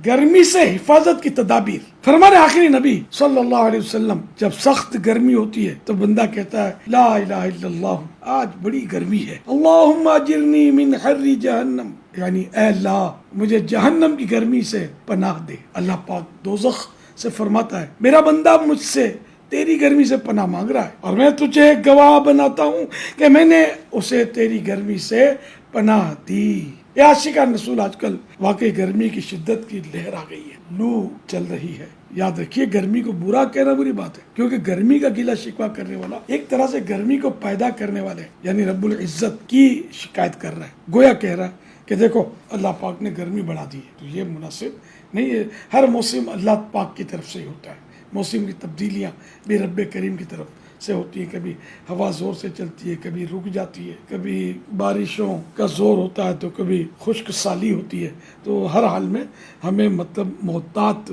گرمی سے حفاظت کی تدابیر. فرمان آخری نبی صلی اللہ علیہ وسلم جب سخت گرمی ہوتی ہے تو بندہ کہتا ہے لا الہ الا اللہ، آج بڑی گرمی ہے، اللہم اجرنی من حر جہنم، یعنی اے اللہ مجھے جہنم کی گرمی سے پناہ دے. اللہ پاک دوزخ سے فرماتا ہے میرا بندہ مجھ سے تیری گرمی سے پناہ مانگ رہا ہے اور میں تجھے گواہ بناتا ہوں کہ میں نے اسے تیری گرمی سے پناہ دی. یہ عاشقان رسول آج کل واقعی گرمی کی شدت کی لہر آ گئی ہے، لو چل رہی ہے. یاد رکھیے گرمی کو برا کہنا بری بات ہے، کیونکہ گرمی کا گلہ شکوہ کرنے والا ایک طرح سے گرمی کو پیدا کرنے والے یعنی رب العزت کی شکایت کر رہا ہے. گویا کہہ رہا ہے کہ دیکھو اللہ پاک نے گرمی بڑھا دی ہے. تو یہ مناسب نہیں ہے. ہر موسم اللہ پاک کی طرف سے ہی ہوتا ہے. موسم کی تبدیلیاں بھی رب کریم کی طرف سے ہوتی ہے. کبھی ہوا زور سے چلتی ہے، کبھی رک جاتی ہے، کبھی بارشوں کا زور ہوتا ہے تو کبھی خشک سالی ہوتی ہے. تو ہر حال میں ہمیں محتاط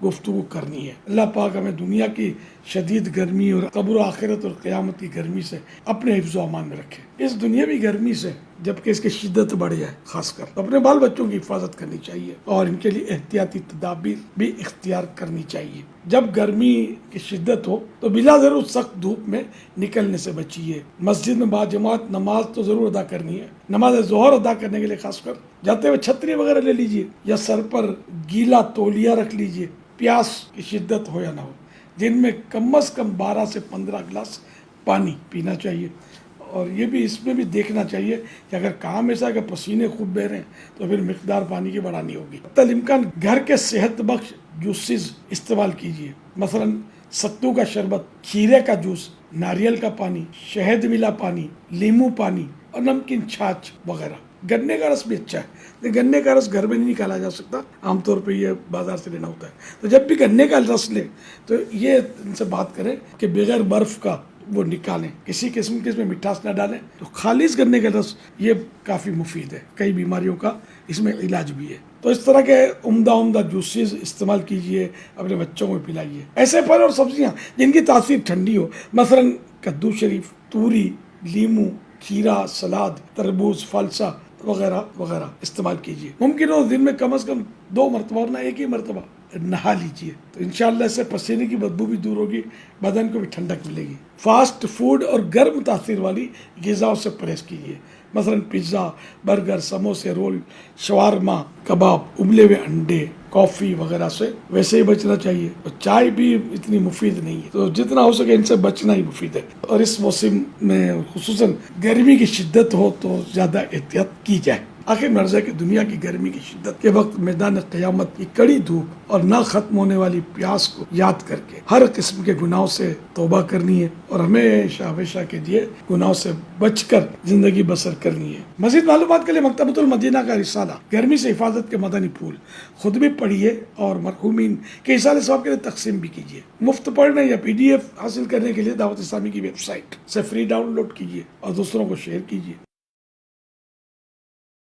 گفتگو کرنی ہے. اللہ پاک ہمیں دنیا کی شدید گرمی اور قبر و آخرت اور قیامت کی گرمی سے اپنے حفظ و امان میں رکھے. اس دنیاوی گرمی سے جبکہ اس کی شدت بڑھ جائے خاص کر اپنے بال بچوں کی حفاظت کرنی چاہیے اور ان کے لیے احتیاطی تدابیر بھی اختیار کرنی چاہیے. جب گرمی کی شدت ہو تو بلا ضرور سخت دھوپ میں نکلنے سے بچیے. مسجد میں باجماعت نماز تو ضرور ادا کرنی ہے. نماز ظہر ادا کرنے کے لیے خاص کر جاتے ہوئے چھتری وغیرہ لے لیجیے یا سر پر گیلا تولیہ رکھ لیجیے. پیاس کی شدت ہو یا نہ ہو دن میں کم از کم 12 سے 15 گلاس پانی پینا چاہیے. اور یہ بھی اس میں بھی دیکھنا چاہیے کہ اگر کام ایسا ہے کہ پسینے خوب بہ رہے ہیں تو پھر مقدار پانی کی بڑھانی ہوگی. حتی الامکان گھر کے صحت بخش جوسز استعمال کیجیے، مثلا ستو کا شربت، کھیرے کا جوس، ناریل کا پانی، شہد ملا پانی، لیمو پانی اور نمکین چھاچھ وغیرہ. گنے کا رس بھی اچھا ہے. گنے کا رس گھر میں نہیں نکالا جا سکتا، عام طور پہ یہ بازار سے لینا ہوتا ہے. تو جب بھی گنے کا رس لیں تو یہ ان سے بات کریں کہ بغیر برف کا وہ نکالیں، کسی قسم کے اس میں مٹھاس نہ ڈالیں. تو خالص گنے کا رس یہ کافی مفید ہے، کئی بیماریوں کا اس میں علاج بھی ہے. تو اس طرح کے عمدہ جوسز استعمال کیجئے، اپنے بچوں کو پلائیے. ایسے پھل اور سبزیاں جن کی تاثیر ٹھنڈی ہو، مثلا کدو شریف، توری، لیمو، کھیرا، سلاد، تربوز، فالسا وغیرہ وغیرہ استعمال کیجئے. ممکن ہو دن میں کم از کم 2 مرتبہ اور نہ ایک ہی مرتبہ نہا لیجئے. تو انشاءاللہ اس سے پسینے کی بدبو بھی دور ہوگی، بدن کو بھی ٹھنڈک ملے گی. فاسٹ فوڈ اور گرم تاثیر والی غذاؤں سے پرہیز کیجیے، مثلا پیزا، برگر، سموسے، رول، شوارما، کباب، ابلے ہوئے انڈے، کافی وغیرہ سے ویسے ہی بچنا چاہیے. اور چائے بھی اتنی مفید نہیں ہے، تو جتنا ہو سکے ان سے بچنا ہی مفید ہے. اور اس موسم میں خصوصاً گرمی کی شدت ہو تو زیادہ احتیاط کی جائے. آخر مرض ہے کہ دنیا کی گرمی کی شدت کے وقت میدان قیامت کی کڑی دھوپ اور نہ ختم ہونے والی پیاس کو یاد کر کے ہر قسم کے گناہوں سے توبہ کرنی ہے اور ہمیشہ ہمیشہ کے لیے گناہوں سے بچ کر زندگی بسر کرنی ہے. مزید معلومات کے لیے مکتبۃ المدینہ کا رسالہ گرمی سے حفاظت کے مدنی پھول خود بھی پڑھیے اور مرحومین کے اصالہ ثواب کے لیے تقسیم بھی کیجیے. مفت پڑھنے یا PDF حاصل کرنے کے لیے دعوت اسلامی کی ویب سائٹ سے فری ڈاؤن لوڈ کیجیے اور دوسروں کو شیئر کیجیے.